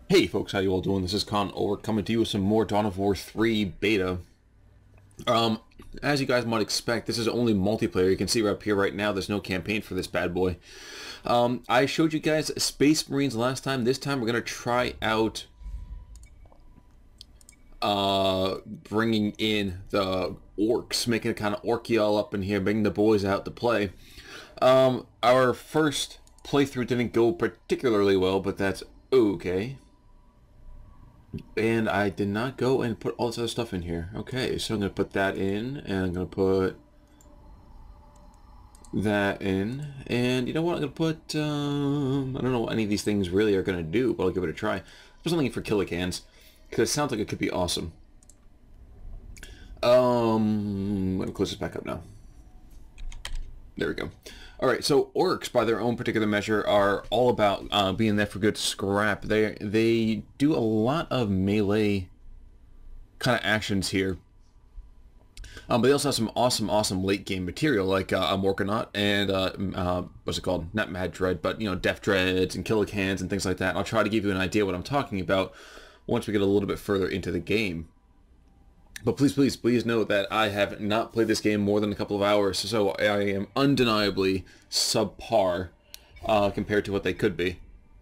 Hey folks, how you all doing? This is Con Over coming to you with some more Dawn of War 3 beta. As you guys might expect, this is only multiplayer. You can see right up here right now, there's no campaign for this bad boy. I showed you guys Space Marines last time. This time we're going to try out bringing in the orcs, making it kind of orky all up in here, bringing the boys out to play. Our first playthrough didn't go particularly well, but that's okay. And I did not go and put all this other stuff in here. Okay, so I'm going to put that in, and I'm going to put that in, and you know what, I'm going to put, I don't know what any of these things really are going to do, but I'll give it a try. There's something for killicans, because it sounds like it could be awesome. I'm going to close this back up now. There we go. Alright, so orcs, by their own particular measure, are all about being there for good scrap. They do a lot of melee kind of actions here. But they also have some awesome late game material, like I'm working on, and what's it called? Not Mad Dread, but, you know, Death Dreads and Killicans and things like that. I'll try to give you an idea what I'm talking about once we get a little bit further into the game. But please know that I have not played this game more than a couple of hours, so I am undeniably subpar compared to what they could be.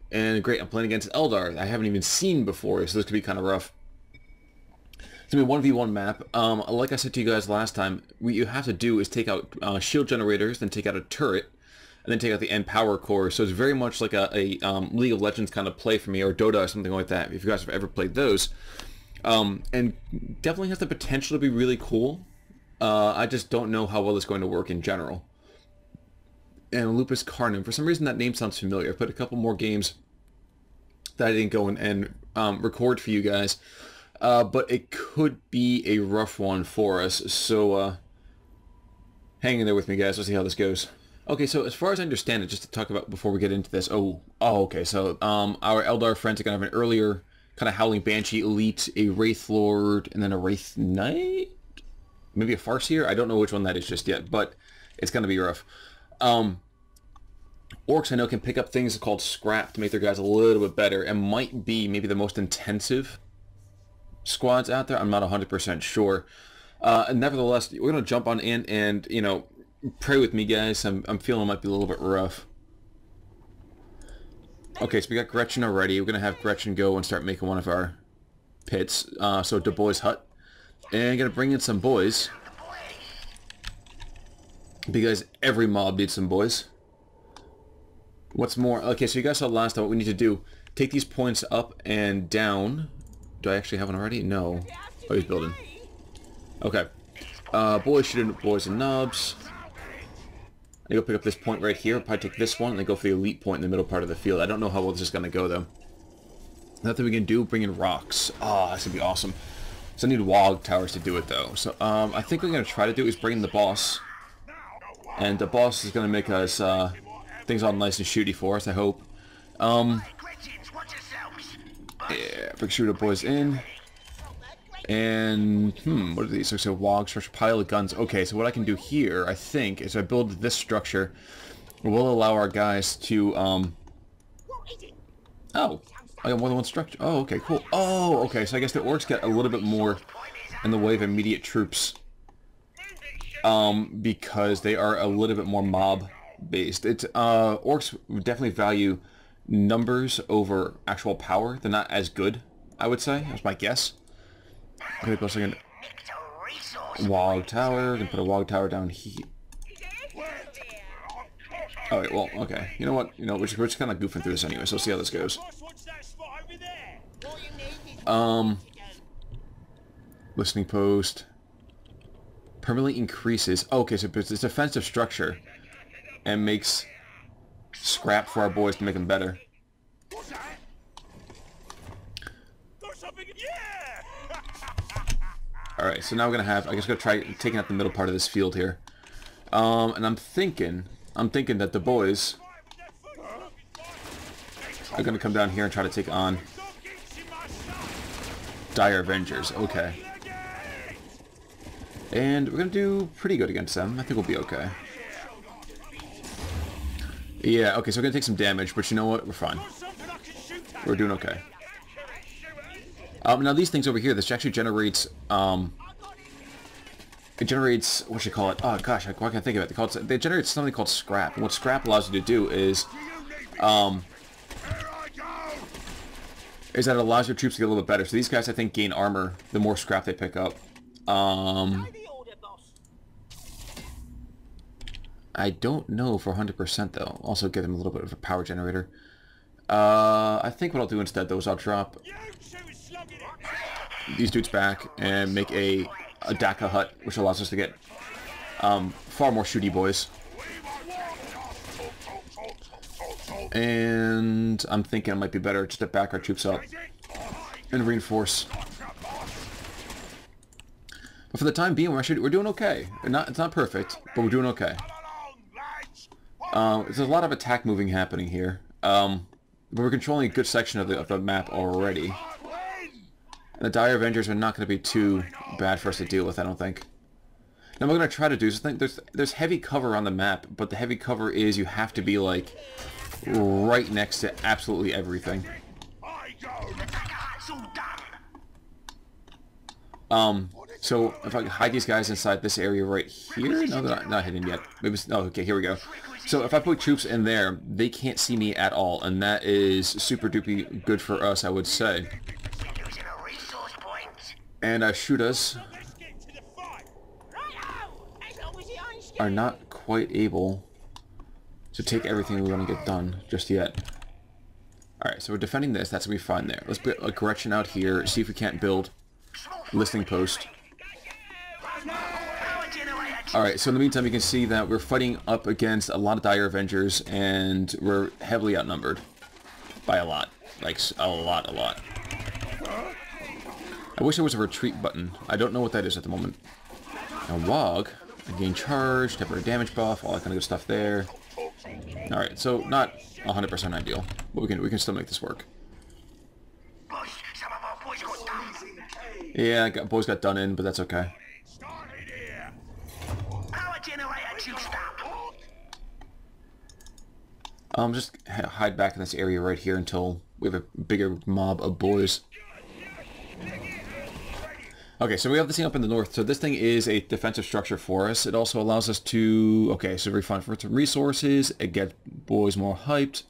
And great, I'm playing against Eldar I haven't even seen before, so this could be kind of rough. It's going to be a 1v1 map. Like I said to you guys last time, what you have to do is take out shield generators, then take out a turret, and then take out the end power core. So it's very much like a League of Legends kind of play for me, or Dota or something like that, if you guys have ever played those. And definitely has the potential to be really cool. I just don't know how well it's going to work in general. And Lupus Carnum, for some reason that name sounds familiar. I put a couple more games that I didn't go and record for you guys. But it could be a rough one for us. So hang in there with me, guys. Let's see how this goes. Okay, so as far as I understand it, just to talk about before we get into this. Okay, so our Eldar friends are going to have an earlier kind of Howling Banshee Elite, a Wraith Lord, and then a Wraith Knight? Maybe a Farseer? I don't know which one that is just yet, but it's going to be rough. Orcs, I know, can pick up things called scrap to make their guys a little bit better, and might be maybe the most intensive squads out there. I'm not 100% sure. Nevertheless, we're going to jump on in and, you know, pray with me, guys. I'm feeling it might be a little bit rough. Okay, so we got Gretchen already. We're going to have Gretchen go and start making one of our pits. So the boys' hut. And going to bring in some boys. Because every mob needs some boys. What's more, okay, so you guys saw last time what we need to do. Take these points up and down. Do I actually have one already? No. Oh, he's building. Okay. Boys shooting boys and nubs. I go pick up this point right here, probably take this one, and then go for the elite point in the middle part of the field. I don't know how well this is going to go, though. Nothing we can do, bring in rocks. Oh, that's going to be awesome. So I need wog towers to do it, though. So I think what we're going to try to do is bring in the boss. And the boss is going to make us things all nice and shooty for us, I hope. Yeah, bring shooter boys in. And, what are these? So wog structure, pile of guns. Okay, so what I can do here, I think, is I build this structure. We'll allow our guys to, oh, I got more than one structure. Oh, okay, cool. Oh, okay, so I guess the orcs get a little bit more in the way of immediate troops. Because they are a little bit more mob-based. It's, orcs definitely value numbers over actual power. They're not as good, I would say. That's my guess. Okay, plus I can wog tower. Can put a wog tower down here. Oh wait, well, okay. You know what? You know, we're just kind of goofing through this anyway. So we'll see how this goes. Listening post permanently increases. Oh, okay, so it's a defensive structure and makes scrap for our boys to make them better. Alright, so now we're gonna have, I guess we're gonna try taking out the middle part of this field here. And I'm thinking that the boys are gonna come down here and try to take on dire avengers. Okay. And we're gonna do pretty good against them. I think we'll be okay. Yeah, okay, so we're gonna take some damage, but you know what? We're fine. We're doing okay. Now these things over here, this actually generates, it generates, what should you call it? Oh gosh, why can't I think of it? They generate something called scrap. And what scrap allows you to do is that it allows your troops to get a little bit better. So these guys, I think, gain armor the more scrap they pick up. I don't know for 100% though. Also give them a little bit of a power generator. I think what I'll do instead though is I'll drop these dudes back and make a Daka hut, which allows us to get far more shooty boys. And I'm thinking it might be better just to back our troops up and reinforce. But for the time being, we're doing okay. It's not perfect, but we're doing okay. There's a lot of attack moving happening here. But we're controlling a good section of the map already. And the Dire Avengers are not going to be too bad for us to deal with, I don't think. Now what I'm going to try to do is there's heavy cover on the map, but the heavy cover is you have to be like right next to absolutely everything. So if I hide these guys inside this area right here, no, they're not hidden yet. Maybe, oh, okay, here we go. So if I put troops in there, they can't see me at all, and that is super duper good for us, I would say. And shooters are not quite able to take everything we want to get done just yet. Alright, so we're defending this. That's going to be fine there. Let's put a correction out here. See if we can't build a listening post. Alright, so in the meantime, you can see that we're fighting up against a lot of Dire Avengers, and we're heavily outnumbered. By a lot. Like, a lot. I wish there was a retreat button. I don't know what that is at the moment. Now, Wog, I gain charge, temporary damage buff, all that kind of good stuff there. Alright, so not 100% ideal, but we can still make this work. Yeah, boys got done in, but that's okay. Just hide back in this area right here until we have a bigger mob of boys. Okay, so we have this thing up in the north. So this thing is a defensive structure for us. It also allows us to, okay, so refund for some resources. It gets boys more hyped.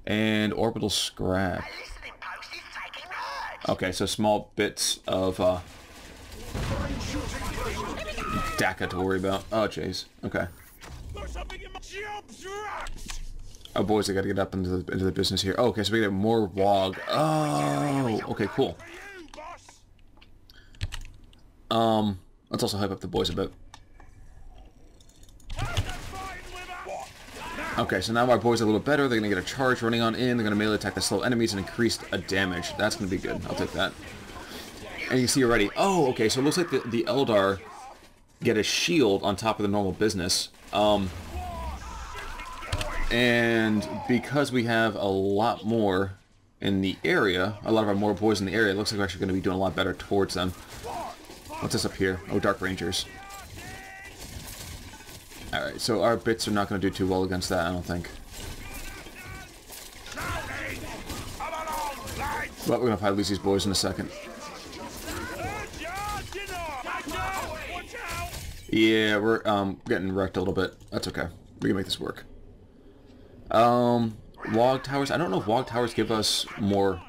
And orbital scrap. Okay, so small bits of Daka to worry about. Oh, jeez. Okay. Oh, boys, I gotta get up into the business here. Oh, okay, so we get more Wog. Oh, okay, cool. Let's also hype up the boys a bit. Okay, so now our boys are a little better. They're gonna get a charge running on in. They're gonna melee attack the slow enemies and increase damage. That's gonna be good. I'll take that. And you can see already. Oh, okay, so it looks like the Eldar get a shield on top of the normal business. And because we have a lot more in the area, a lot of our more boys in the area, it looks like we're actually going to be doing a lot better towards them. What's this up here? Oh, Dark Rangers. Alright, so our bits are not going to do too well against that, I don't think. But we're going to probably lose these boys in a second. Yeah, we're getting wrecked a little bit. That's okay. We can make this work. Wog towers. I don't know if Wog towers give us more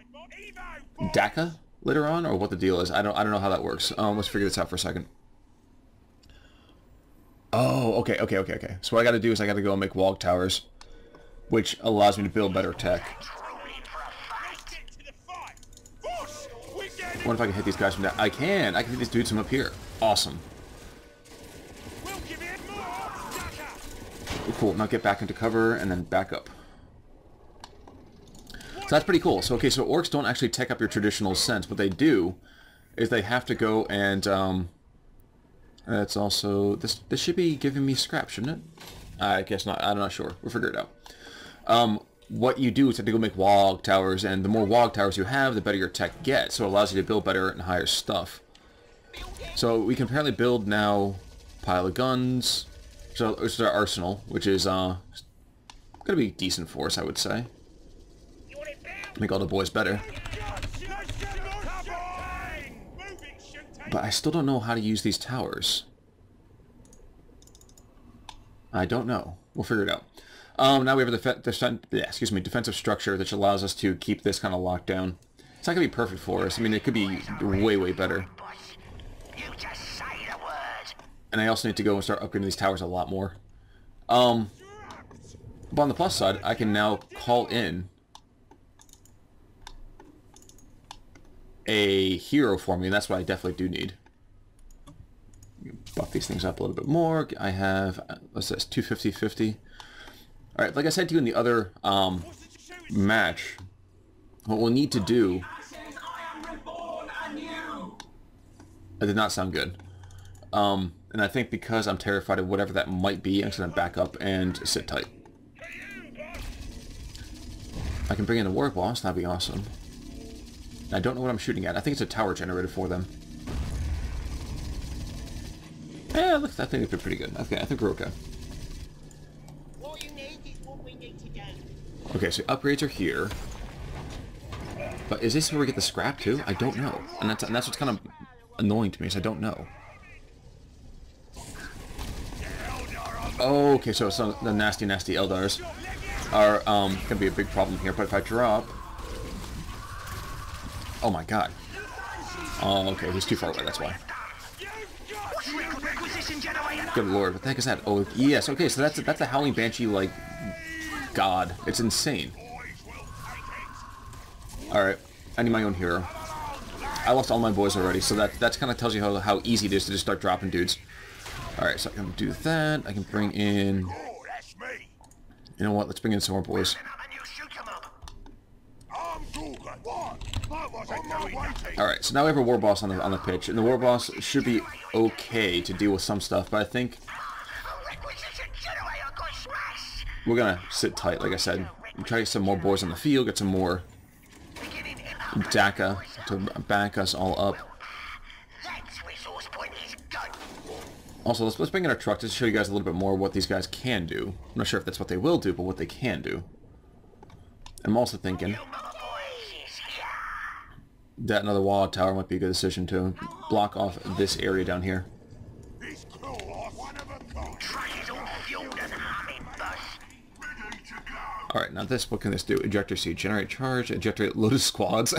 Daka later on, or what the deal is. I don't know how that works. Let's figure this out for a second. Oh, okay. So what I got to do is I got to go and make Wog towers, which allows me to build better tech. What if I can hit these guys from down? I can hit these dudes from up here. Awesome. Cool, now get back into cover and then back up. So that's pretty cool. So, okay, so orcs don't actually tech up your traditional sense. What they do is they have to go and, it's also, this should be giving me scrap, shouldn't it? I guess not. I'm not sure. We'll figure it out. What you do is you have to go make Wog towers, and the more Wog towers you have, the better your tech gets. So it allows you to build better and higher stuff. So we can apparently build now pile of guns. So this is our arsenal, which is gonna be decent for us, I would say. Make all the boys better. But I still don't know how to use these towers. I don't know. We'll figure it out. Now we have a defensive structure that allows us to keep this kind of locked down. It's not going to be perfect for us. I mean, it could be way, way better. And I also need to go and start upgrading these towers a lot more. But on the plus side, I can now call in a hero for me, and that's what I definitely do need. Buff these things up a little bit more. I have, what's this, 250-50. Alright, like I said to you in the other match, what we'll need to do... That did not sound good. And I think because I'm terrified of whatever that might be, I'm just going to back up and sit tight. I can bring in the war boss, that'd be awesome. I don't know what I'm shooting at. I think it's a tower generator for them. Yeah, look, I think they've been pretty good. Okay, I think we're okay. What you need is what we need to do. Okay, so upgrades are here. But is this where we get the scrap too? I don't know. And that's what's kind of annoying to me, is I don't know. Oh, okay, so some the nasty Eldars are gonna be a big problem here. But if I drop, oh my god. Oh, okay, he's too far away. That's why. Good lord, what the heck is that? Oh, yes. Okay, so that's a Howling Banshee like god. It's insane. All right, I need my own hero. I lost all my boys already, so that kind of tells you how easy it is to just start dropping dudes. All right, so I can do that. I can bring in. You know what? Let's bring in some more boys. Alright, so now we have a war boss on the pitch, and the war boss should be okay to deal with some stuff, but I think we're gonna sit tight, like I said. Try to get some more boys on the field, get some more DACA to back us all up. Also, let's bring in our truck to show you guys a little bit more what these guys can do. I'm not sure if that's what they will do, but what they can do. I'm also thinking that another wall tower might be a good decision to block off this area down here. Alright, now this, what can this do? Ejector seed, generate charge, ejector loaded squads.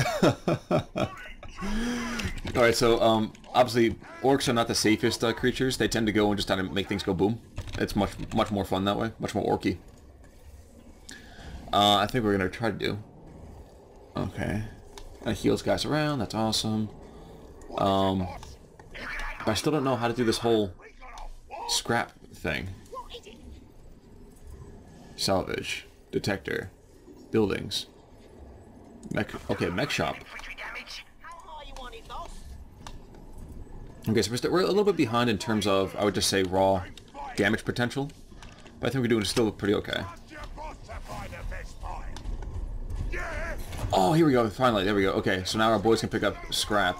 Alright, so obviously orcs are not the safest creatures. They tend to go and just kind of make things go boom. It's much more fun that way, much more orky. I think we're gonna try to do. Okay. That heals guys around, that's awesome. But I still don't know how to do this whole scrap thing. Salvage. Detector. Buildings. Mech. Okay, mech shop. Okay, so we're a little bit behind in terms of, I would just say, raw damage potential. But I think we're doing still pretty okay. Oh, here we go. Finally, there we go. Okay, so now our boys can pick up scrap.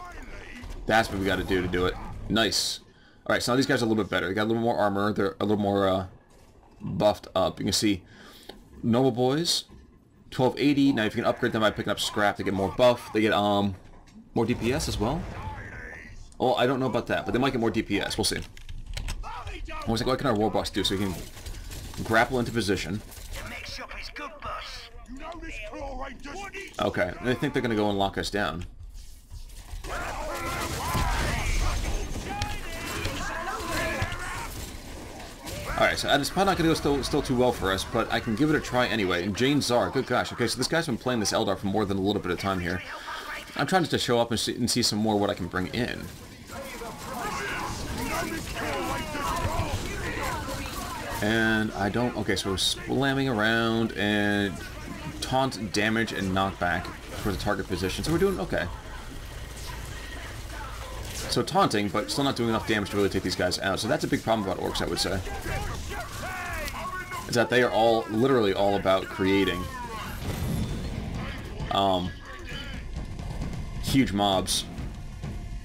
That's what we got to do it. Nice. All right, so now these guys are a little bit better. They got a little more armor. They're a little more buffed up. You can see normal boys, 1280. Now if you can upgrade them by picking up scrap, they get more buff. They get more DPS as well. Oh, I don't know about that, but they might get more DPS. We'll see. What can our war boss do? So we can grapple into position. Okay, I think they're going to go and lock us down. Alright, so it's probably not going to go still too well for us, but I can give it a try anyway. And Jane Czar, good gosh. Okay, so this guy's been playing this Eldar for more than a little bit of time here. I'm trying to show up and see some more what I can bring in. And I don't... Okay, so we're slamming around and taunt, damage, and knockback for the target position. So we're doing okay. So taunting, but still not doing enough damage to really take these guys out. So that's a big problem about orcs, I would say. Is that they are literally all about creating huge mobs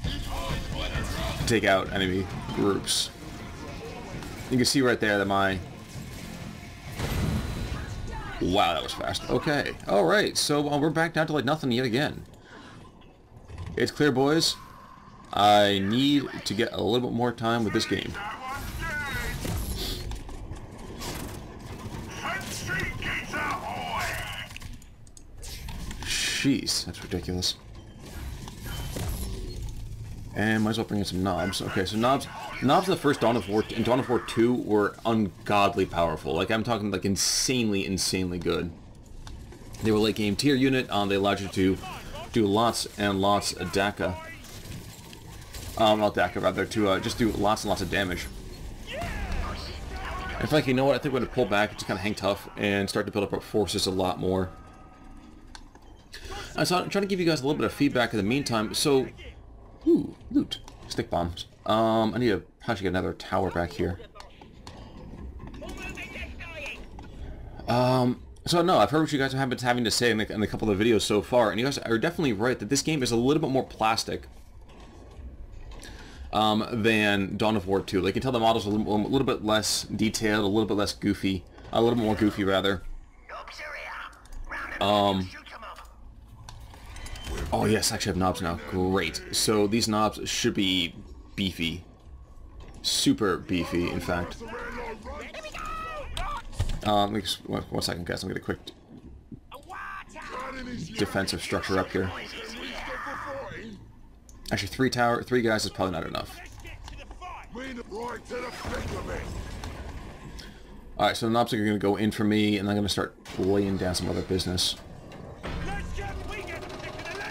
to take out enemy groups. You can see right there that my... Wow, that was fast. Okay. Alright, so we're back down to like nothing yet again. It's clear, boys. I need to get a little bit more time with this game. Jeez, that's ridiculous. And might as well bring in some knobs. Okay, so knobs in the first Dawn of War and Dawn of War 2 were ungodly powerful. Like, I'm talking like insanely good. They were late game tier unit. They allowed you to do lots and lots of DACA. Not DACA, rather, to just do lots and lots of damage. In fact, you know what? I think we're going to pull back and just kind of hang tough and start to build up our forces a lot more. So I'm trying to give you guys a little bit of feedback in the meantime. So, ooh, loot. Stick bombs. I need to actually get another tower back here. So no, I've heard what you guys have been having to say in a couple of videos so far, and you guys are definitely right that this game is a little bit more plastic than Dawn of War 2. Like, you can tell the model's a little bit less detailed, a little bit less goofy, a little bit more goofy rather. Oh yes, I actually have knobs now. Great. So these knobs should be beefy. Super beefy, in fact. Let me just, one second, guys. I'm gonna get a quick defensive structure up here. Actually, three guys is probably not enough. Alright, so the knobs are going to go in for me, and I'm going to start laying down some other business.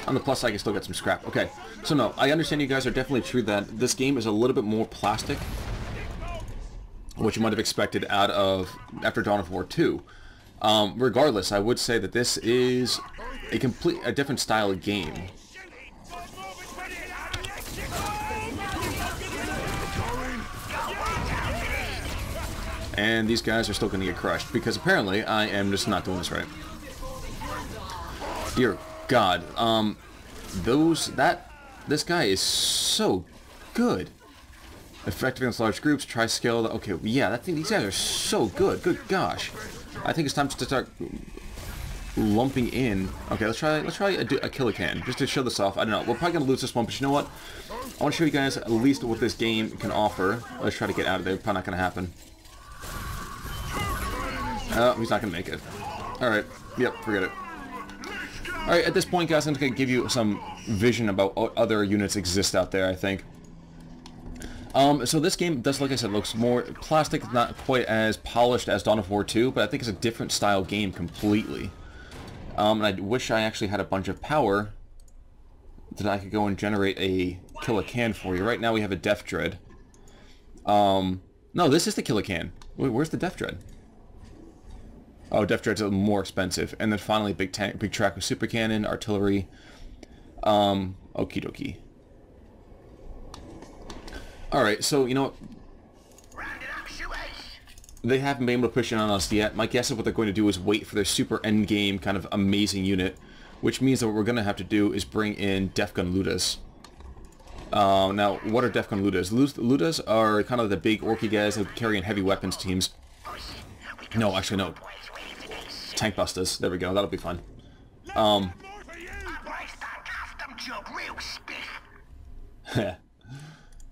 On the plus side, I can still get some scrap. Okay, so no, I understand you guys are definitely true that this game is a little bit more plastic, which you might have expected out of after Dawn of War 2. Regardless, I would say that this is a different style of game. And these guys are still going to get crushed, because apparently I am just not doing this right. Dear God, this guy is so good. Effective against large groups, tri-skill. Okay, yeah, these guys are so good. Good gosh, I think it's time to start lumping in. Okay, let's try a killer can just to show this off. I don't know. We're probably gonna lose this one, but you know what? I want to show you guys at least what this game can offer. Let's try to get out of there. Probably not gonna happen. Oh, he's not gonna make it. All right. Yep. Forget it. All right. At this point, guys, I'm just gonna give you some vision about what other units exist out there, I think. So this game does, like I said, looks more plastic, not quite as polished as Dawn of War 2, but I think it's a different style game completely. And I wish I actually had a bunch of power that I could go and generate a killer can for you. Right now we have a Death Dread. No, this is the killer can. Where's the Death Dread? Oh, Death Dread's more expensive. And then finally, big track with super cannon, artillery. Okie dokie. Alright, so, you know what? They haven't been able to push in on us yet. My guess is what they're going to do is wait for their super endgame kind of amazing unit, which means that what we're going to have to do is bring in Def Gun Ludas. Now, what are Def Gun Ludas? Ludas are kind of the big orky guys that carry in heavy weapons teams. No, actually, no. Tank busters. There we go. That'll be fun.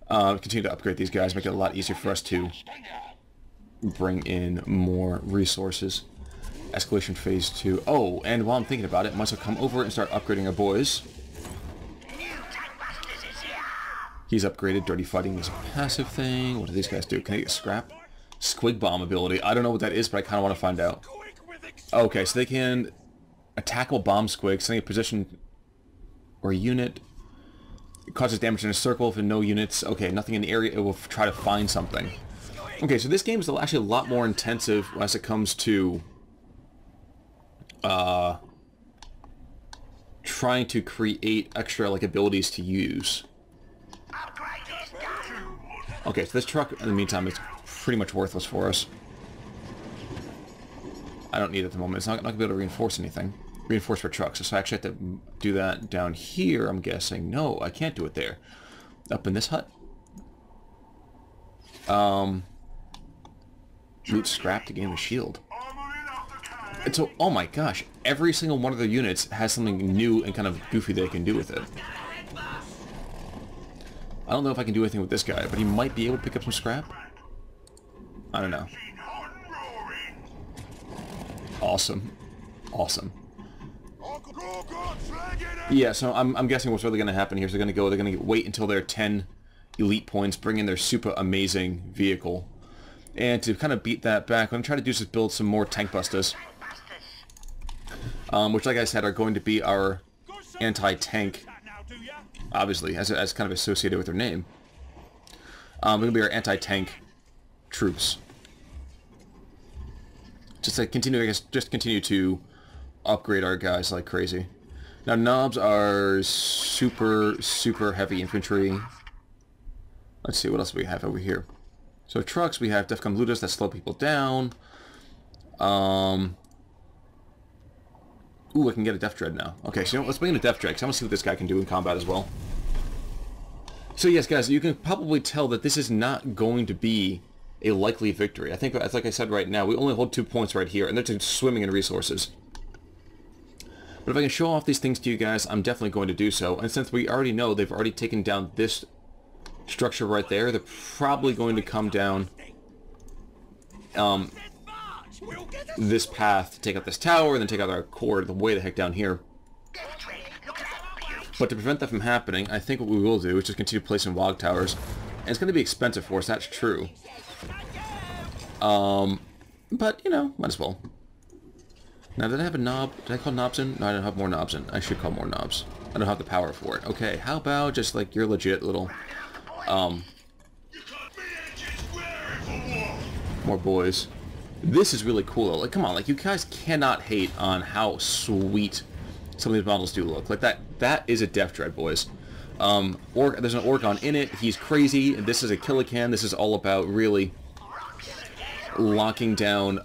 Continue to upgrade these guys, make it a lot easier for us to bring in more resources. Escalation phase 2. Oh, and while I'm thinking about it, I might as well come over and start upgrading our boys. He's upgraded. Dirty fighting is a passive thing. What do these guys do? Can they get scrap? Squig bomb ability. I don't know what that is, but I kind of want to find out. Okay, so they can attackable bomb squigs, sending a position or a unit. It causes damage in a circle for no units. Okay, nothing in the area. It will try to find something. Okay, so this game is actually a lot more intensive as it comes to trying to create extra abilities to use. Okay, so this truck in the meantime is pretty much worthless for us. I don't need it at the moment. It's not going to be able to reinforce anything. Reinforce for trucks. So I actually have to do that down here, I'm guessing. No, I can't do it there. Up in this hut? Loot scrap to gain the shield. And so, oh my gosh, every single one of their units has something new and kind of goofy they can do with it. I don't know if I can do anything with this guy, but he might be able to pick up some scrap. I don't know. Awesome. Awesome. Yeah, so I'm guessing what's really going to happen here is they're going to wait until they're 10 elite points, bring in their super amazing vehicle. And to kind of beat that back, what I'm trying to do is just build some more tank busters. Which, like I said, are going to be our anti-tank, obviously, as kind of associated with their name. They're going to be our anti-tank troops. Just to continue, I guess, just continue to upgrade our guys like crazy. Now, knobs are super heavy infantry. Let's see, what else do we have over here? So trucks, we have DEFCON looters that slow people down. Ooh, I can get a Def Dread now. Okay, so you know, let's bring in a Def Dread, because I want to see what this guy can do in combat as well. So yes, guys, you can probably tell that this is not going to be a likely victory. I think, as like I said right now, we only hold 2 points right here, and they're just swimming in resources. But if I can show off these things to you guys, I'm definitely going to do so. And since we already know they've already taken down this structure right there, they're probably going to come down this path to take out this tower, and then take out our core the way the heck down here. But to prevent that from happening, I think what we will do is just continue placing log towers. And it's going to be expensive for us, that's true. But, you know, might as well. Now, did I have a knob? Did I call knobs in? No, I don't have more knobs in. I should call more knobs. I don't have the power for it. Okay, how about just, like, your legit little, more boys. This is really cool, though. Like, come on, like, you guys cannot hate on how sweet some of these models do look. Like, that is a Def Dread, boys. There's an Orgon in it. He's crazy. This is a Killican. This is all about really locking down,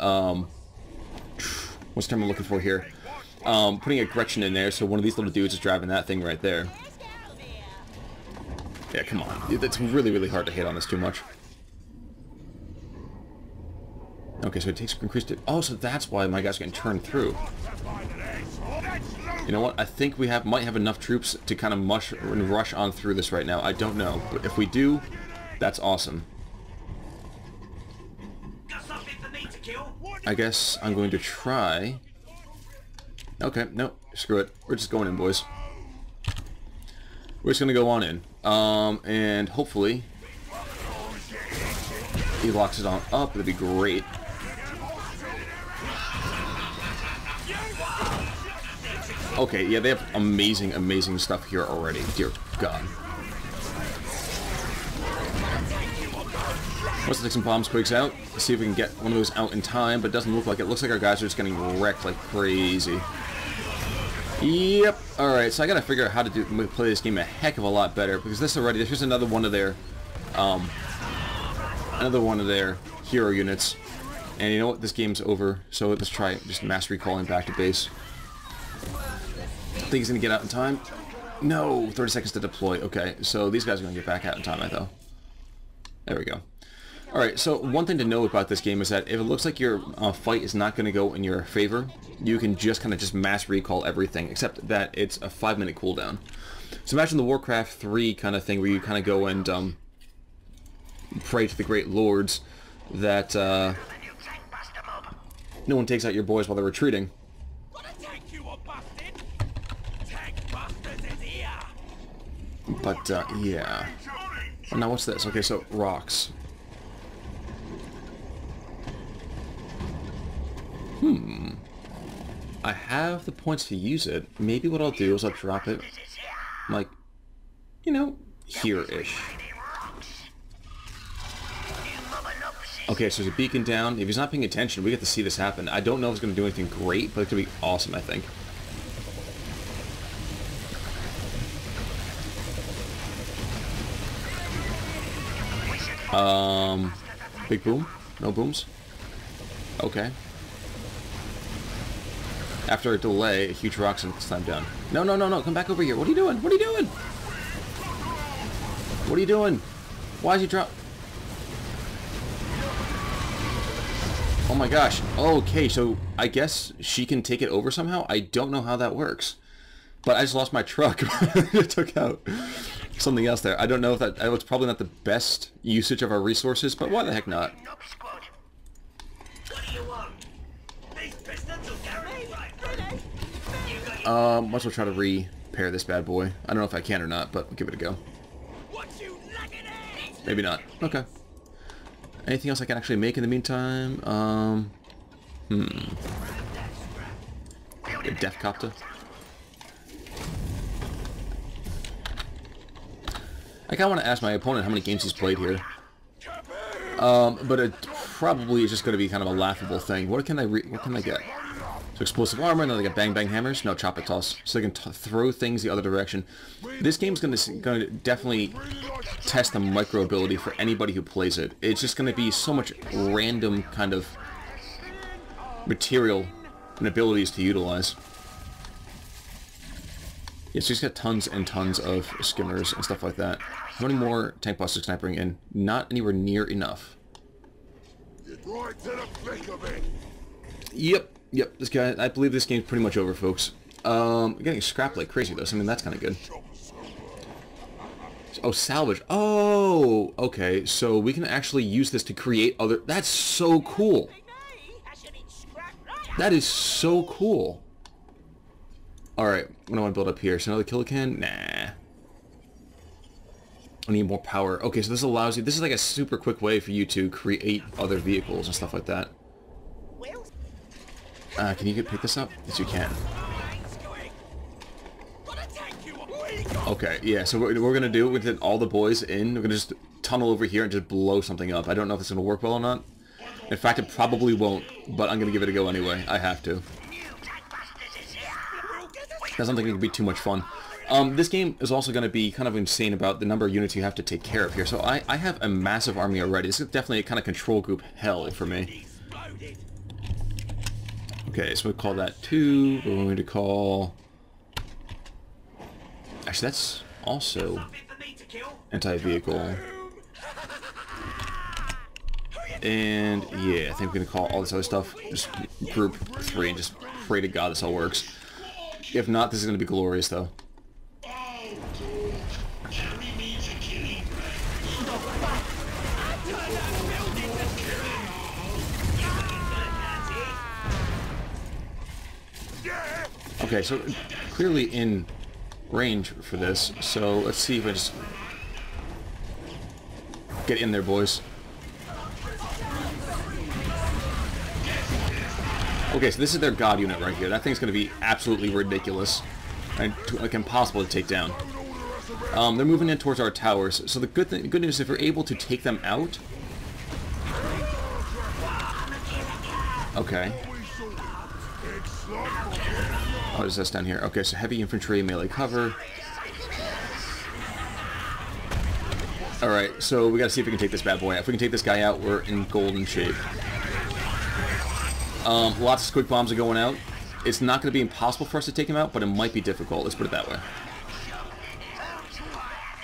what's the term I'm looking for here? Putting a Gretchen in there, so one of these little dudes is driving that thing right there. Yeah, come on. It's really hard to hit on this too much. Okay, so it takes increased it. Oh, so that's why my guys can turn through. You know what? I think we might have enough troops to kind of rush on through this right now. I don't know, but if we do, that's awesome. I guess I'm going to try. Okay, no, screw it. We're just going in, boys. We're just going to go on in. And hopefully he locks it on up. That'd be great. Okay, yeah, they have amazing stuff here already. Dear God. Let's take some bomb squigs out. See if we can get one of those out in time, but it doesn't look like it. Looks like our guys are just getting wrecked like crazy. Yep. Alright, so I gotta figure out how to play this game a heck of a lot better, because this is another one of their hero units. And you know what? This game's over, so let's try just mass recalling back to base. Think he's gonna get out in time? No! 30 seconds to deploy. Okay, so these guys are gonna get back out in time, I thought. There we go. Alright, so one thing to know about this game is that if it looks like your fight is not going to go in your favor, you can just kind of just mass recall everything, except that it's a 5-minute cooldown. So imagine the Warcraft 3 kind of thing where you kind of go and pray to the great lords that no one takes out your boys while they're retreating. But, yeah. Oh, now what's this? Okay, so rocks. I have the points to use it. Maybe what I'll do is I'll drop it, like, you know, here-ish. Okay, so there's a beacon down. If he's not paying attention, we get to see this happen. I don't know if it's going to do anything great, but it's going to be awesome, I think. Big boom? No booms? Okay. After a delay, a huge rock slammed down. No, come back over here. What are you doing? What are you doing? What are you doing? Why is he drop? Oh my gosh. Okay, so I guess she can take it over somehow? I don't know how that works. But I just lost my truck. It took out. something else there. I don't know if that... It's probably not the best usage of our resources, but why the heck not? Might as well try to repair this bad boy. I don't know if I can or not, but we'll give it a go. Maybe not. Okay. Anything else I can actually make in the meantime? A death copter. I kinda wanna ask my opponent how many games he's played here. But it probably is just gonna be kind of a laughable thing. What can I get? So explosive armor, and then they get bang bang hammers. No, chop it toss. So they can throw things the other direction. This game's gonna definitely test the micro ability for anybody who plays it. It's just gonna be so much random kind of material and abilities to utilize. Yeah, so he's got tons and tons of skimmers and stuff like that. How many more tank busters can I bring in? Not anywhere near enough. Yep, this guy, I believe this game's pretty much over, folks. Getting scrapped like crazy, though, so I mean, that's kind of good. Oh, salvage. Oh, okay, so we can actually use this to create other... That's so cool! That is so cool! Alright, what do I want to build up here? So another killer can? Nah. I need more power. Okay, so this allows you... This is like a super quick way for you to create other vehicles and stuff like that. Can you pick this up? Yes, you can. Okay, yeah, so what we're going to do with all the boys in, we're going to just tunnel over here and just blow something up. I don't know if it's going to work well or not. In fact, it probably won't, but I'm going to give it a go anyway. I have to. That's something that could be too much fun. This game is also going to be kind of insane about the number of units you have to take care of here. So I have a massive army already. This is definitely a kind of control group hell for me. Okay, so we'll call that 2. We're going to call... Actually, that's also anti-vehicle. And, yeah, I think we're going to call all this other stuff just group 3 and just pray to God this all works. If not, this is going to be glorious, though. Okay, so clearly in range for this, so let's see if I just get in there, boys. Okay, so this is their god unit right here. That thing's going to be absolutely ridiculous and like impossible to take down. They're moving in towards our towers, so the good news is if we're able to take them out... Okay. What is this down here? Okay, so heavy infantry, melee cover. Alright, so we gotta see if we can take this bad boy out. If we can take this guy out, we're in golden shape. Lots of squid bombs are going out. It's not going to be impossible for us to take him out, but it might be difficult. Let's put it that way.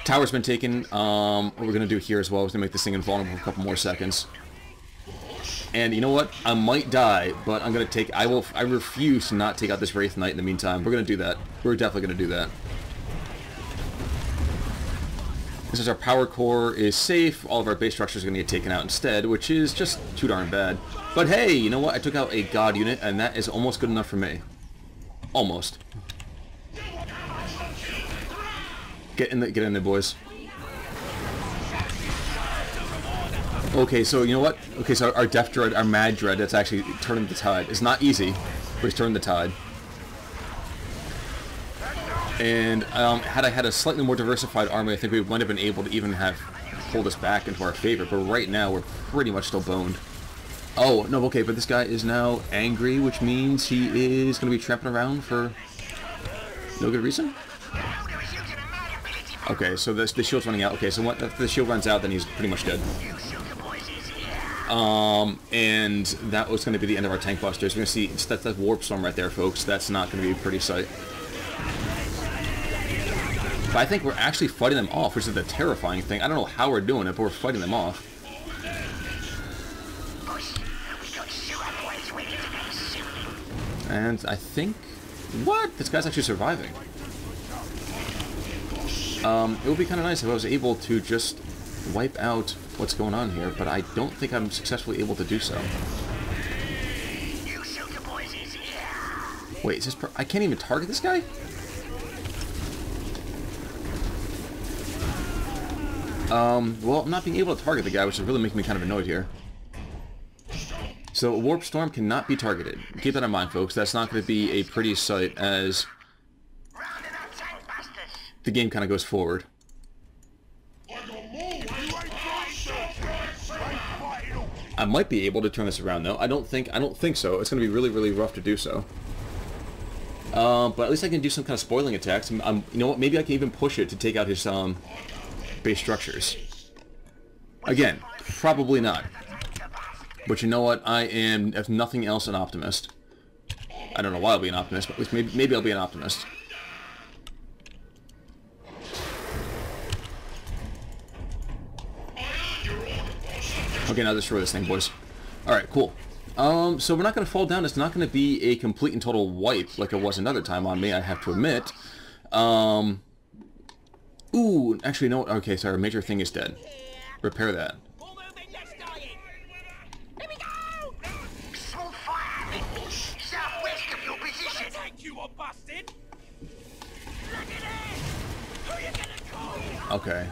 Tower's been taken. What we're going to do here as well is to make this thing invulnerable for a couple more seconds. And you know what? I might die, but I'm going to take... I refuse to not take out this Wraith Knight in the meantime. We're going to do that. We're definitely going to do that. Since our power core is safe, all of our base structures are going to get taken out instead, which is just too darn bad. But hey, you know what? I took out a god unit, and that is almost good enough for me. Almost. Get in there, boys. Okay, so you know what? Okay, so our Death Dread, our Mad Dread, that's actually turning the tide. It's not easy, but he's turning the tide. And had I had a slightly more diversified army, I think we might have been able to even have pulled us back into our favor. But right now, we're pretty much still boned. Oh, no, okay, but this guy is now angry, which means he is going to be tramping around for no good reason? Okay, so the shield's running out. Okay, so if the shield runs out, then he's pretty much dead. And that was going to be the end of our tank busters. We're going to see, that's that warp storm right there, folks. That's not going to be a pretty sight. But I think we're actually fighting them off, which is the terrifying thing. I don't know how we're doing it, but we're fighting them off. And I think... What? This guy's actually surviving. It would be kind of nice if I was able to just wipe out what's going on here, but I don't think I'm successfully able to do so. You shoot the Boyz here. Wait, is this I can't even target this guy? Well, I'm not being able to target the guy, which is really making me kind of annoyed here. So, Warp Storm cannot be targeted. Keep that in mind, folks. That's not going to be a pretty sight as the game kind of goes forward. I might be able to turn this around, though. I don't think so. It's going to be really, really rough to do so. But at least I can do some kind of spoiling attacks. You know what? Maybe I can even push it to take out his base structures. Again, probably not. But you know what? I am, if nothing else, an optimist. I don't know why I'll be an optimist, but at least maybe I'll be an optimist. Okay, now destroy this thing, boys. Alright, cool. So we're not going to fall down. It's not going to be a complete and total wipe like it was another time on me, I have to admit. Ooh, actually, no. Okay, sorry, major thing is dead. Repair that. Okay.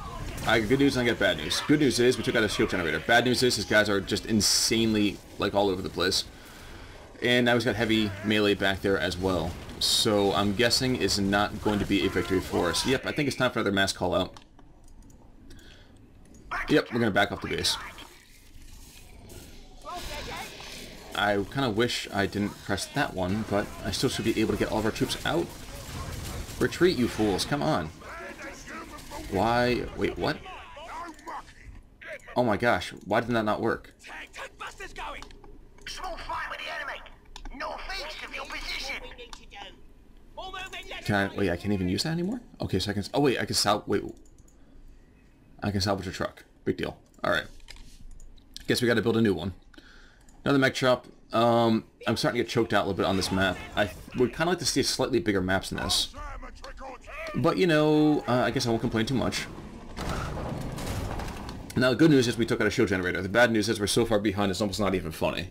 I got good news and I got bad news. Good news is we took out a shield generator. Bad news is his guys are just insanely, like, all over the place. And now he's got heavy melee back there as well. So I'm guessing it's not going to be a victory for us. Yep, I think it's time for another mass call out. Yep, we're going to back off the base. I kind of wish I didn't press that one, but I still should be able to get all of our troops out. Retreat, you fools. Come on. Why? Wait, what? Oh my gosh, why did that not work? Small fight with the enemy. Northeast of your position. Can I? Wait, I can't even use that anymore? Okay, so I can. Oh wait, I can wait. I can salvage a truck. Big deal. All right. Guess we got to build a new one. Another mech chop. I'm starting to get choked out a little bit on this map. I would kind of like to see slightly bigger maps than this. But, you know, I guess I won't complain too much. Now, the good news is we took out a shield generator. The bad news is we're so far behind, it's almost not even funny.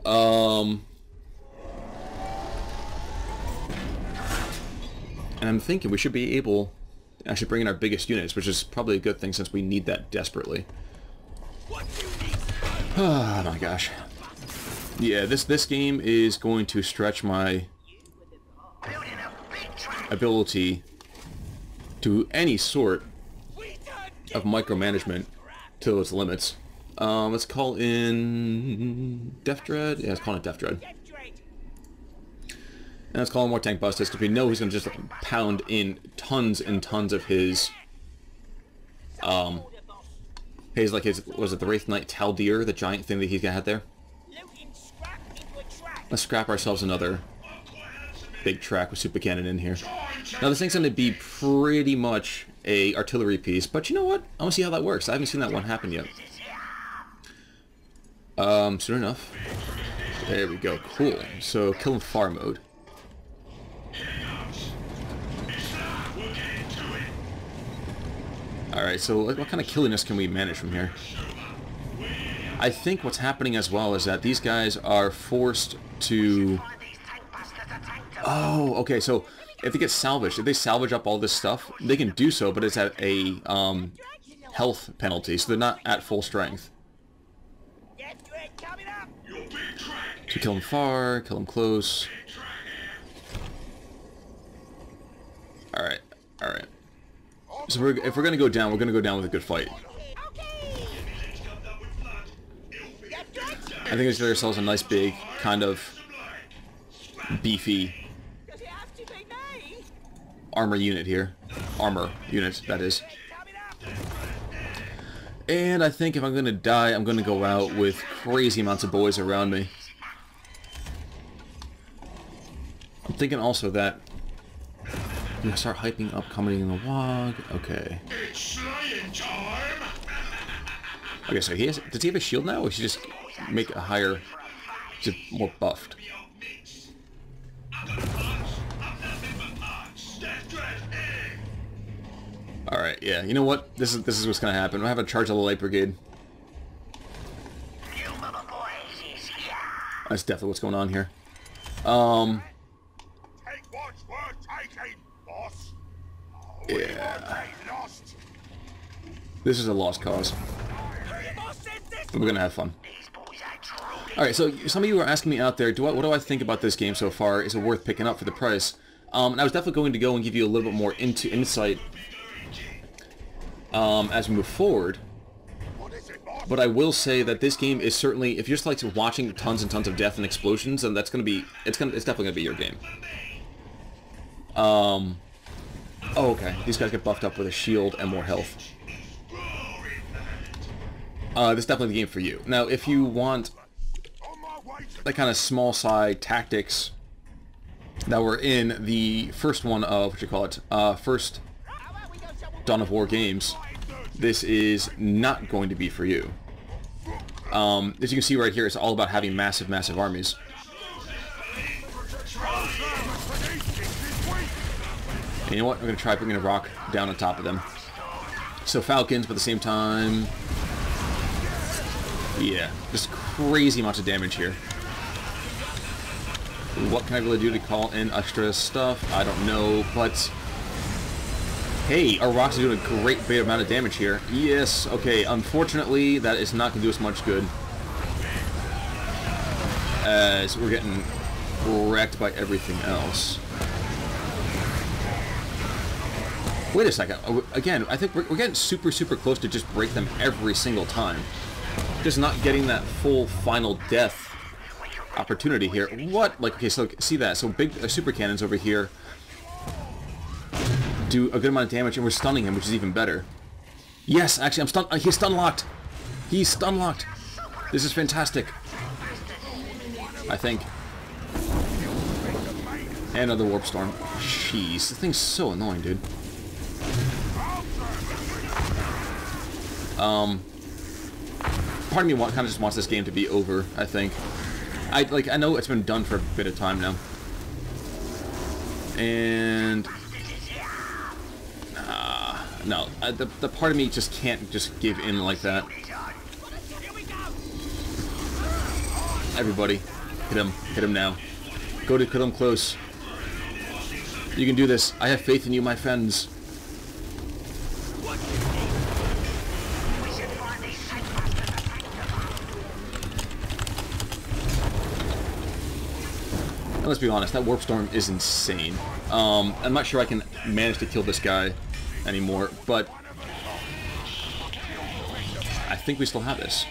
And I'm thinking we should be able to actually bring in our biggest units, which is probably a good thing since we need that desperately. Oh my gosh. Yeah, this game is going to stretch my ability to any sort of micromanagement to its limits. Let's call in Death Dread. Yeah, let's call it Death Dread. And let's call in more tank busters because we know he's going to just pound in tons and tons of his was it the Wraith Knight Taldir, the giant thing that he had there? Let's scrap ourselves another big track with super cannon in here. Now this thing's going to be pretty much a artillery piece, but you know what? I want to see how that works. I haven't seen that one happen yet. Soon enough. There we go. Cool. So kill him far mode. Alright, so what kind of killiness can we manage from here? I think what's happening as well is that these guys are forced to... Oh, okay, so if they get salvaged, if they salvage up all this stuff, they can do so, but it's at a health penalty, so they're not at full strength. So kill them far, kill them close. Alright, alright. So if we're going to go down, we're going to go down with a good fight. I think let's get ourselves a nice big, kind of beefy armor unit here. Armor unit, that is. And I think if I'm going to die, I'm going to go out with crazy amounts of boys around me. I'm thinking also that I'm going to start hyping up coming in the WOG. Okay. Okay, so does he have a shield now, or should he just make a higher, just more buffed? Alright, yeah. You know what? This is what's gonna happen. I'm gonna have to charge of the light brigade. That's definitely what's going on here. Take what's worth taking, boss. Yeah. This is a lost cause. We're gonna have fun. Alright, so some of you are asking me out there, what do I think about this game so far? Is it worth picking up for the price? And I was definitely going to go and give you a little bit more insight as we move forward. But I will say that this game is certainly, if you're just like watching tons and tons of death and explosions, then that's gonna be, it's definitely gonna be your game. Oh, okay. These guys get buffed up with a shield and more health. This is definitely the game for you. Now, if you want that kind of small side tactics that were in the first one of, what you call it, first Dawn of War games, this is not going to be for you. As you can see right here, it's all about having massive, massive armies. And you know what? I'm going to try bringing a rock down on top of them. So Falcons, but at the same time... Yeah, just crazy amounts of damage here. What can I really do to call in extra stuff? I don't know, but... Hey, our rocks are doing a great big amount of damage here. Yes, okay, unfortunately, that is not going to do us much good. As we're getting wrecked by everything else. Wait a second. Again, I think we're getting super, super close to just break them every single time. Just not getting that full final death opportunity here. What? Like, okay, so see that. So big super cannons over here do a good amount of damage, and we're stunning him, which is even better. Yes, actually, I'm stun. He's stun locked. He's stun locked. This is fantastic. I think. And another warp storm. Jeez, this thing's so annoying, dude. Part of me kind of just wants this game to be over. I think. I know it's been done for a bit of time now, and. No, the part of me just can't just give in like that. Everybody, hit him now. Go to cut him close. You can do this. I have faith in you, my friends. And let's be honest, that warp storm is insane. I'm not sure I can manage to kill this guy anymore, but I think we still have this.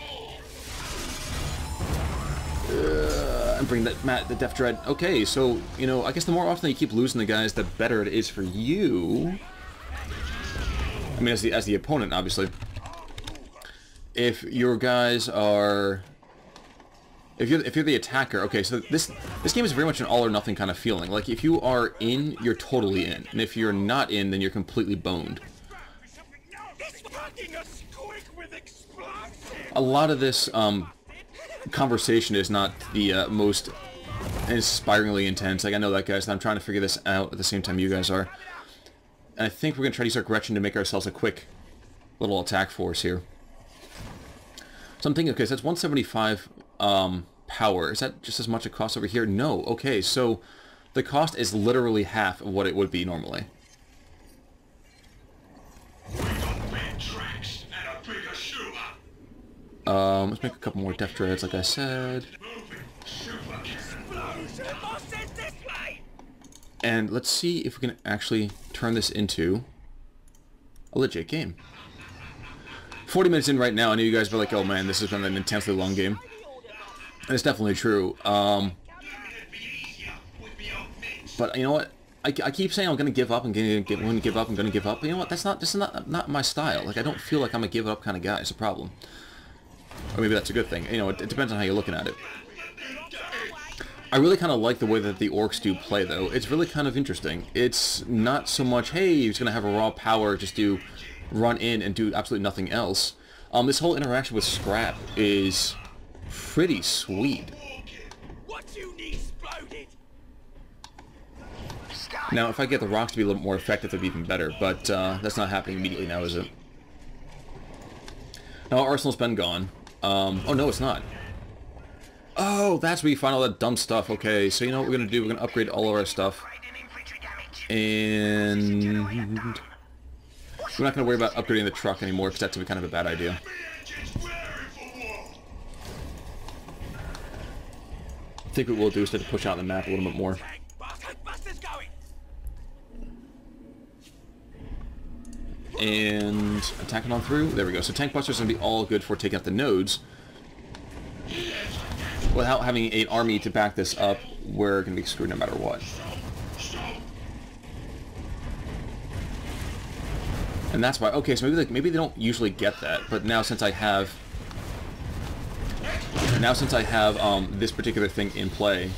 And bring that the Death Dread. Okay, so you know, I guess the more often you keep losing the guys, the better it is for you. I mean, as the opponent, obviously. If your guys are, if you're the attacker, okay, so this game is very much an all or nothing kind of feeling. Like, if you are in, you're totally in, and if you're not in, then you're completely boned. A lot of this conversation is not the most inspiringly intense. Like, I know that, guys, and I'm trying to figure this out at the same time you guys are. And I think we're going to try to use our Gretchen to make ourselves a quick little attack force here. So I'm thinking, okay, so that's 175 power. Is that just as much a cost over here? No. Okay, so the cost is literally half of what it would be normally. Let's make a couple more Death Dreads, like I said. And let's see if we can actually turn this into a legit game. 40 minutes in right now, I know you guys were like, oh man, this has been an intensely long game. And it's definitely true. But you know what? I keep saying I'm going to give up, I'm going to give up, I'm going to give up. But you know what? That's not my style. Like, I don't feel like I'm a give up kind of guy. It's a problem. Or maybe that's a good thing. You know, it depends on how you're looking at it. I really kind of like the way that the orcs do play, though. It's really kind of interesting. It's not so much, hey, he's going to have a raw power, just do run in and do absolutely nothing else. This whole interaction with Scrap is pretty sweet. What you need exploded. Now, if I get the rocks to be a little more effective, that'd be even better, but that's not happening immediately now, is it? Now, our arsenal's been gone. Oh, no, it's not. Oh, that's where you find all that dumb stuff. Okay, so you know what we're going to do? We're going to upgrade all of our stuff. And we're not going to worry about upgrading the truck anymore, because that's going to be kind of a bad idea. I think what we'll do is to push out the map a little bit more. And attacking on through. There we go. So tank busters are going to be all good for taking out the nodes. Without having an army to back this up, we're going to be screwed no matter what. And that's why. Okay, so maybe they don't usually get that, but now since I have this particular thing in play,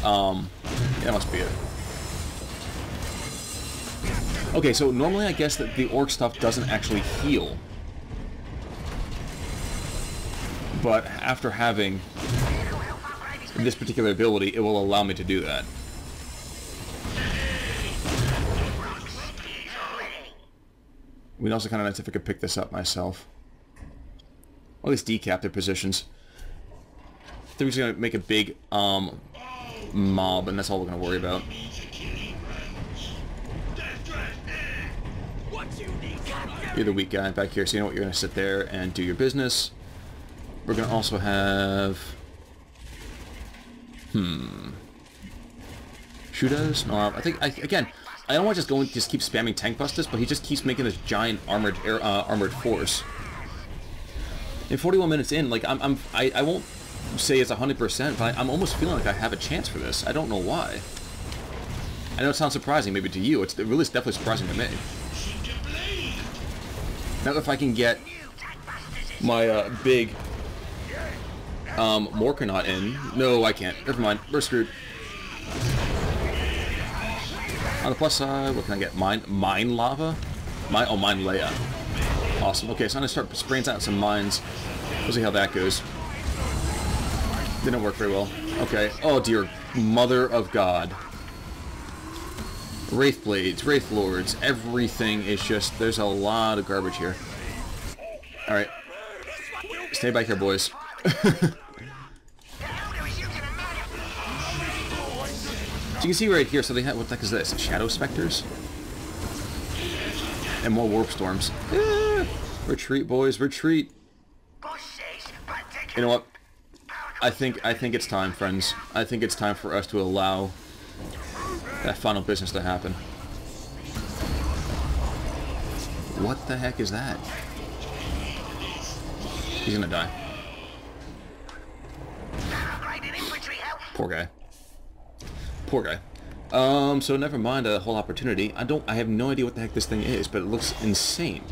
that must be it. Okay, so normally I guess that the orc stuff doesn't actually heal. But after having this particular ability, it will allow me to do that. It would also kind of nice if I could pick this up myself. Or at least decap their positions. They're just going to make a big mob, and that's all we're going to worry about. You're the weak guy back here, so you know what, you're going to sit there and do your business. We're going to also have... Shoot us? No, I think, again, I don't want to just keep spamming tank busters, but he just keeps making this giant armored force. In 41 minutes in, like, I won't say it's 100%, but I'm almost feeling like I have a chance for this. I don't know why. I know it sounds surprising maybe to you. It's really definitely surprising to me. Now if I can get my big Morkanaut in. No, I can't. Never mind. We're screwed. On the plus side, what can I get? Mine lava? Mine Leia. Awesome. Okay, so I'm going to start spraying out some mines. We'll see how that goes. Didn't work very well. Okay. Oh, dear mother of God. Wraith Blades, Wraith Lords, everything is just... There's a lot of garbage here. Alright. Stay back here, boys. So you can see right here, so they have... What the heck is this? Shadow Specters? And more Warp Storms. Retreat, boys, retreat. You know what? I think it's time, friends. I think it's time for us to allow that final business to happen. What the heck is that? He's gonna die. Poor guy. Poor guy. So never mind a whole opportunity. I have no idea what the heck this thing is, but it looks insane.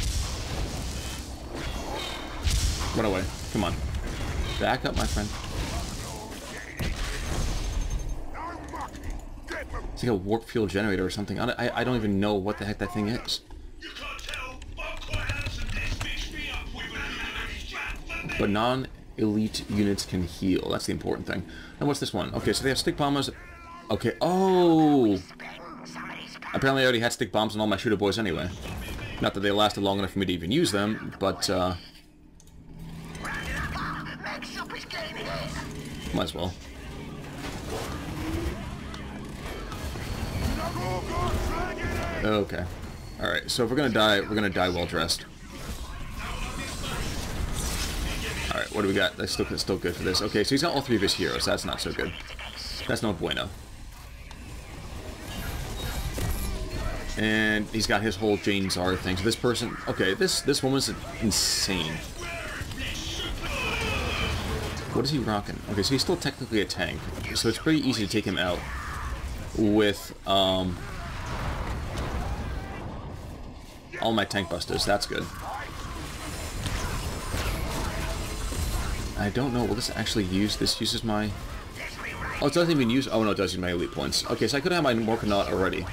Run away. Come on. Back up, my friend. It's like a warp fuel generator or something. I don't even know what the heck that thing is. But non-elite units can heal. That's the important thing. And what's this one? Okay, so they have stick bombers. Okay, oh! Apparently I already had stick bombs on all my shooter boys anyway. Not that they lasted long enough for me to even use them, but, might as well. Okay. Alright, so if we're gonna die well dressed. Alright, what do we got? That's still good for this. Okay, so he's got all three of his heroes. That's not so good. That's no bueno. And he's got his whole Jane Czar thing. So this person... Okay, this woman's insane. What is he rocking? Okay, so he's still technically a tank. So it's pretty easy to take him out with, all my tank busters. That's good. I don't know. Will this actually use... This uses my... Oh, it doesn't even use... Oh, no, it does use my elite points. Okay, so I could have my Morkanaut already.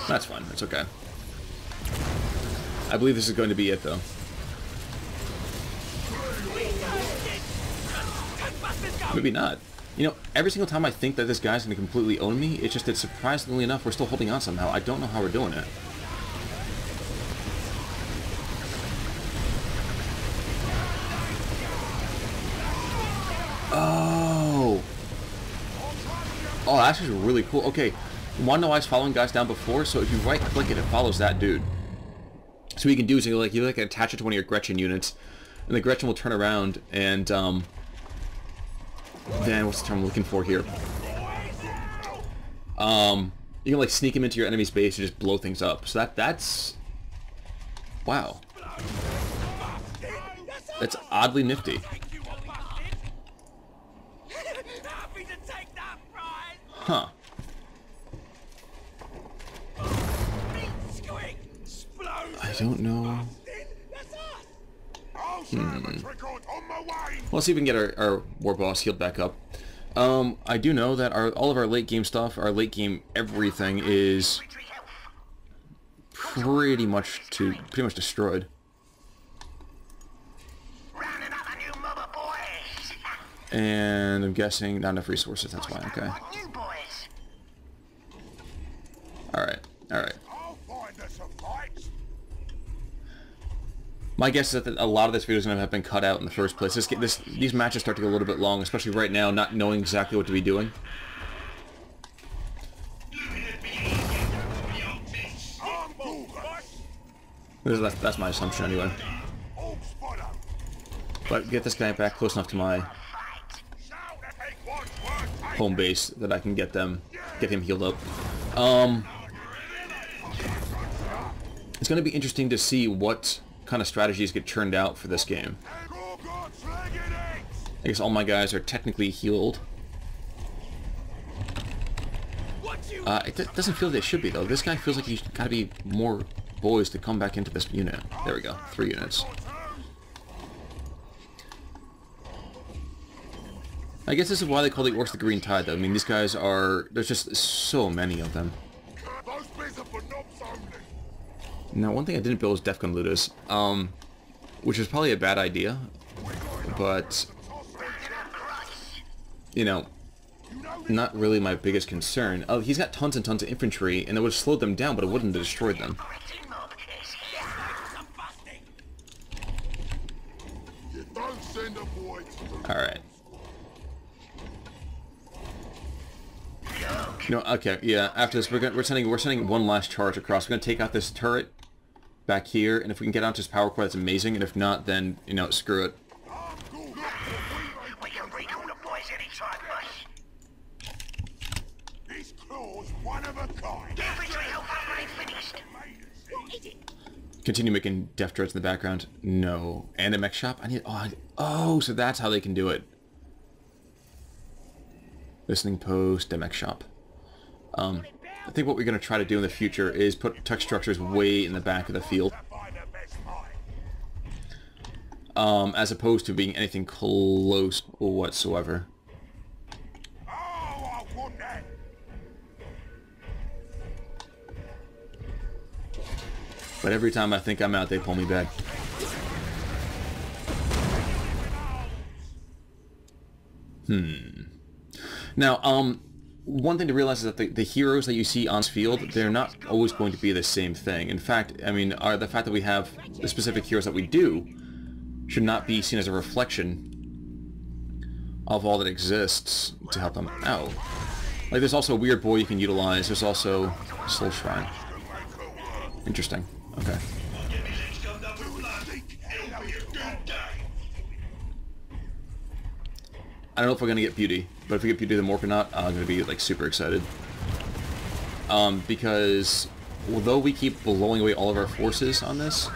That's fine. That's okay. I believe this is going to be it, though. Maybe not. You know, every single time I think that this guy's going to completely own me, it's just that surprisingly enough, we're still holding on somehow. I don't know how we're doing it. Oh! Oh, that's just really cool. Okay, want to know why I was following guys down before? So if you right-click it, it follows that dude. So what you can do is you attach it to one of your Gretchen units, and the Gretchen will turn around and then what's the term I'm looking for here? You can like sneak him into your enemy's base and just blow things up. So that's wow. That's oddly nifty. Huh. I don't know. Let's see if we can get our war boss healed back up. I do know that all of our late game stuff, our late game everything is pretty much destroyed. And I'm guessing not enough resources, that's why, okay. Alright, alright. My guess is that a lot of this video is going to have been cut out in the first place. These matches start to get a little bit long, especially right now, not knowing exactly what to be doing. That's my assumption anyway. But get this guy back close enough to my home base that I can get him healed up. It's going to be interesting to see what kind of strategies get churned out for this game. I guess all my guys are technically healed. It doesn't feel they should be though. This guy feels like he's got to be more boys to come back into this unit. There we go, 3 units. I guess this is why they call the orcs the Green Tide though. I mean, these guys are, there's just so many of them. Now, one thing I didn't build was Def Gun Looters, which is probably a bad idea, but, you know, not really my biggest concern. Oh, he's got tons and tons of infantry, and it would have slowed them down, but it wouldn't have destroyed them. Alright. You know, okay, yeah, after this, we're sending one last charge across. We're going to take out this turret back here, and if we can get onto his power core, that's amazing, and if not, then, you know, screw it. We can recall the boys anytime, boss. This claw's one of a kind. Infantry help upgrade finished. What is it? Continue making def droids in the background. No. And a mech shop? I need... Oh, so that's how they can do it. Listening post, the mech shop. I think what we're going to try to do in the future is put tech structures way in the back of the field. As opposed to being anything close whatsoever. But every time I think I'm out, they pull me back. Now, one thing to realize is that the heroes that you see on this field, they're not always going to be the same thing. In fact, I mean, the fact that we have the specific heroes that we do should not be seen as a reflection of all that exists to help them out. Like, there's also a weird boy you can utilize. There's also Soul Shrine. Interesting. Okay. I don't know if we're going to get Beauty, but if we get Beauty the Morkanaut, I'm going to be, like, super excited. Because, although we keep blowing away all of our forces on this...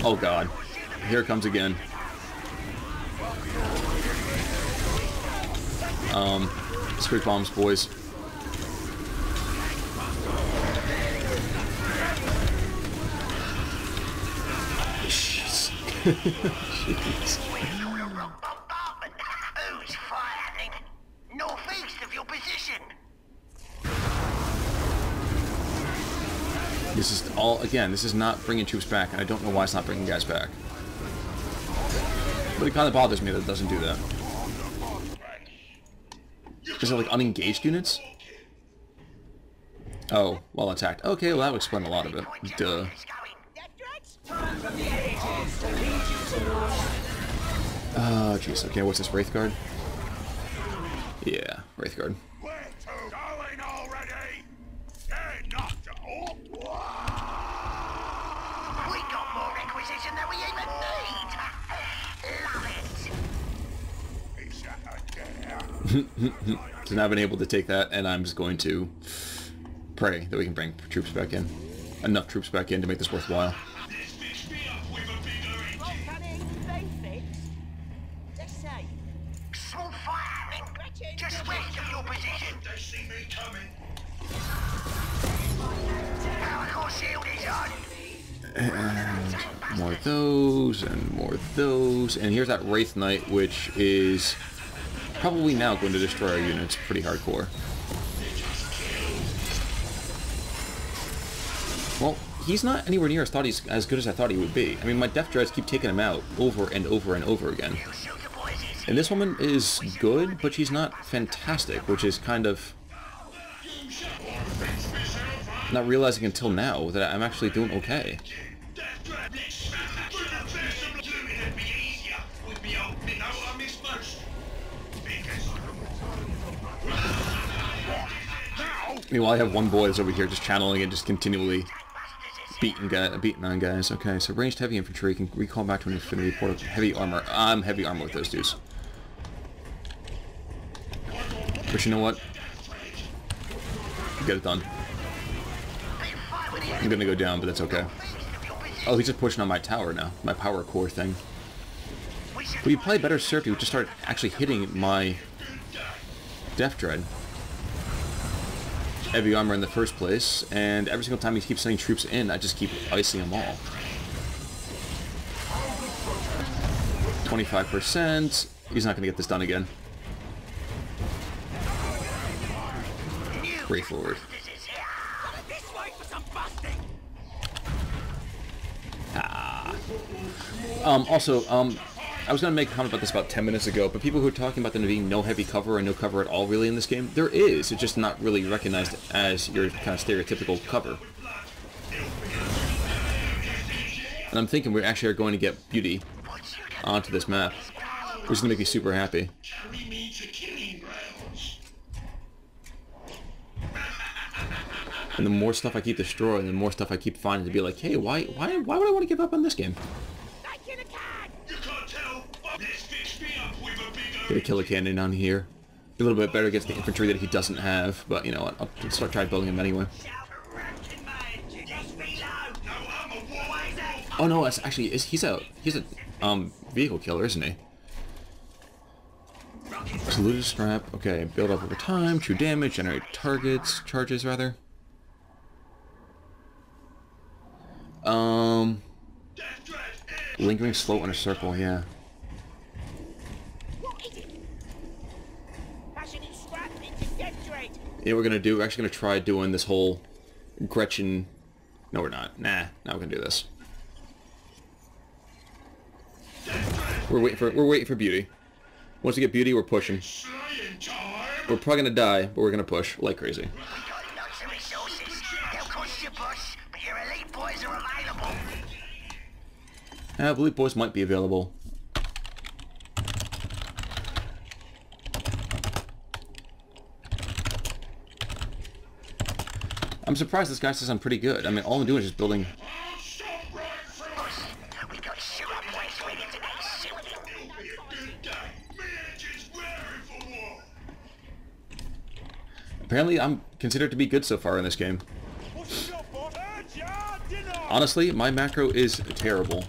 Oh god. Here it comes again. Spirit bombs, boys. Jeez. Who's firing? Northeast of your position. This is all, again, this is not bringing troops back, and I don't know why it's not bringing guys back. But it kind of bothers me that it doesn't do that. Is it like unengaged units? Oh, well attacked. Okay, well that would explain a lot of it. Duh. Oh, jeez. Okay, what's this, Wraith Guard? Yeah, Wraith Guard. So now I've been able to take that, and I'm just going to pray that we can bring troops back in. Enough troops back in to make this worthwhile. Just west of your position. They see me coming. Power core shield is on. And more of those, and more of those. And here's that Wraith Knight, which is probably now going to destroy our units pretty hardcore. Well, he's not anywhere near as good as I thought he would be. I mean, my Death Dreads keep taking him out over and over and over again. And this woman is good, but she's not fantastic, which is kind of not realizing until now that I'm actually doing okay. Meanwhile, I have one boy that's over here just channeling and just continually beating on guys. Okay, so ranged heavy infantry can recall back to an infinity port of heavy armor. I'm heavy armor with those dudes. But you know what? Get it done. I'm gonna go down, but that's okay. Oh, he's just pushing on my tower now. My power core thing. But you probably better served to just start actually hitting my Death Dread. Heavy armor in the first place, and every single time he keeps sending troops in, I just keep icing them all. 25%. He's not gonna get this done again. Way forward. Also, I was going to make a comment about this about 10 minutes ago, but people who are talking about there being no heavy cover or no cover at all really in this game, there is. It's just not really recognized as your kind of stereotypical cover. And I'm thinking we actually are going to get Beauty onto this map, which is going to make me super happy. And the more stuff I keep destroying, the more stuff I keep finding to be like, hey, why would I want to give up on this game? Get a killer cannon on here. Be a little bit better against the infantry that he doesn't have, but you know what? I'll start trying building him anyway. Oh no, that's actually he's a vehicle killer, isn't he? Saluted strap. Okay, build up over time. True damage. Generate charges rather. Lingering slow in a circle. Yeah. You know what we're gonna do? We're actually gonna try doing this whole Gretchen. No, we're not. Nah, now we're gonna do this. We're waiting for Beauty. Once we get Beauty, we're pushing. We're probably gonna die, but we're gonna push like crazy. I believe Boyz might be available. I'm surprised this guy says I'm pretty good. I mean, all I'm doing is just building. Apparently, I'm considered to be good so far in this game. Honestly, my macro is terrible.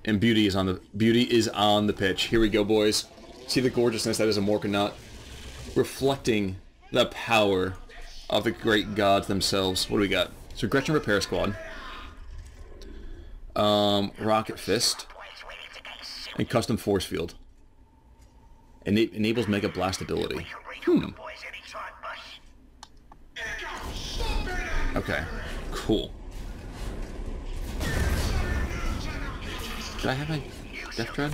And Beauty is on the pitch. Here we go, boys. See the gorgeousness that is a Morkanaut, reflecting the power of the great gods themselves. What do we got? So Gretchen Repair Squad, Rocket Fist, and Custom Force Field. Enables Mega Blast ability. Okay, cool. Did I have my death dread?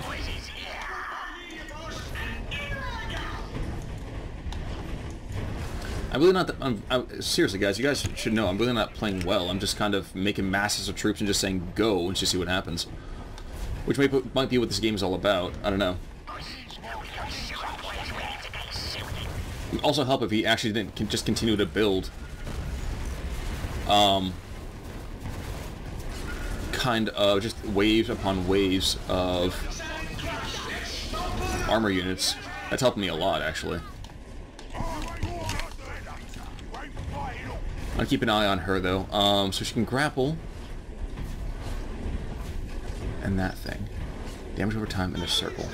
I'm really not... seriously, guys, you guys should know, I'm really not playing well. I'm just kind of making masses of troops and just saying go and just see what happens. Which might be what this game is all about. I don't know. It would also help if he actually didn't just continue to build. Kind of just waves upon waves of armor units. That's helped me a lot, actually. I'll keep an eye on her, though. So she can grapple. And that thing. Damage over time in a circle.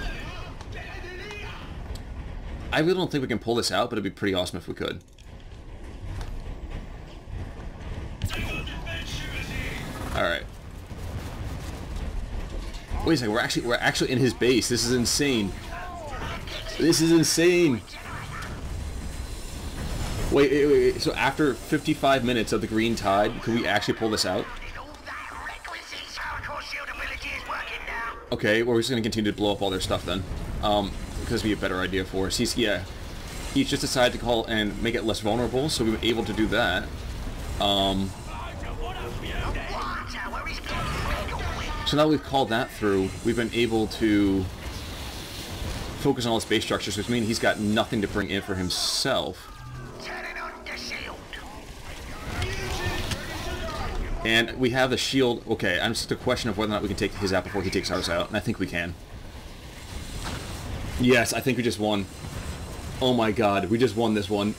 I really don't think we can pull this out, but it'd be pretty awesome if we could. Alright. Wait a second, we're actually in his base. This is insane. This is insane. Wait. So after 55 minutes of the green tide, can we actually pull this out? Okay, well, we're just going to continue to blow up all their stuff then. Because we have a better idea for us. He's just decided to call and make it less vulnerable, so we were able to do that. So now we've called that through, we've been able to focus on all his base structures, which means he's got nothing to bring in for himself. And we have the shield. Okay, I'm just a question of whether or not we can take his out before he takes ours out, and I think we can. Yes, I think we just won. Oh my god, we just won this one.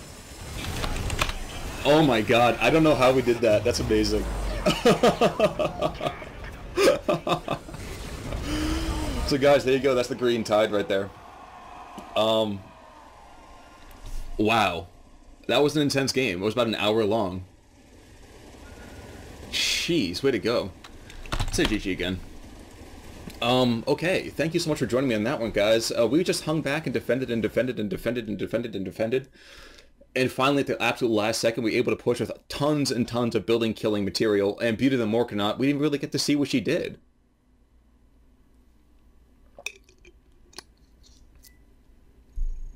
Oh my god, I don't know how we did that. That's amazing. So guys, there you go. That's the green tide right there. Wow. That was an intense game. It was about an hour long. Jeez, way to go. Say GG again. Okay, thank you so much for joining me on that one, guys. We just hung back and defended and defended and defended and defended and defended. And finally, at the absolute last second, we were able to push with tons and tons of building killing material. And Beauty the Morkanaut, we didn't really get to see what she did.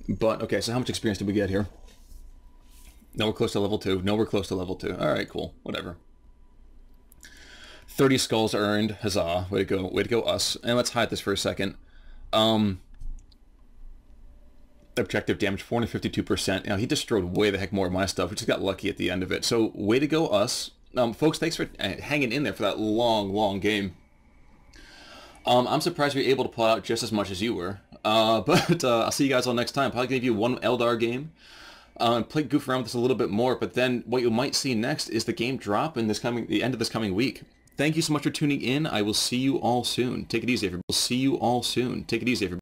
But, okay, so how much experience did we get here? No, we're close to level 2. No, we're close to level 2. Alright, cool. Whatever. 30 skulls earned. Huzzah. Way to go. Way to go, us. And let's hide this for a second. Objective damage, 452%. Now, he destroyed way the heck more of my stuff. We just got lucky at the end of it. So, way to go, us. Folks, thanks for hanging in there for that long, long game. I'm surprised we were able to pull out just as much as you were. But I'll see you guys all next time. Probably give you one Eldar game. Play goof around with this a little bit more, but then what you might see next is the game drop in the end of this coming week. Thank you so much for tuning in. I will see you all soon. Take it easy, everybody. We'll see you all soon. Take it easy, everybody.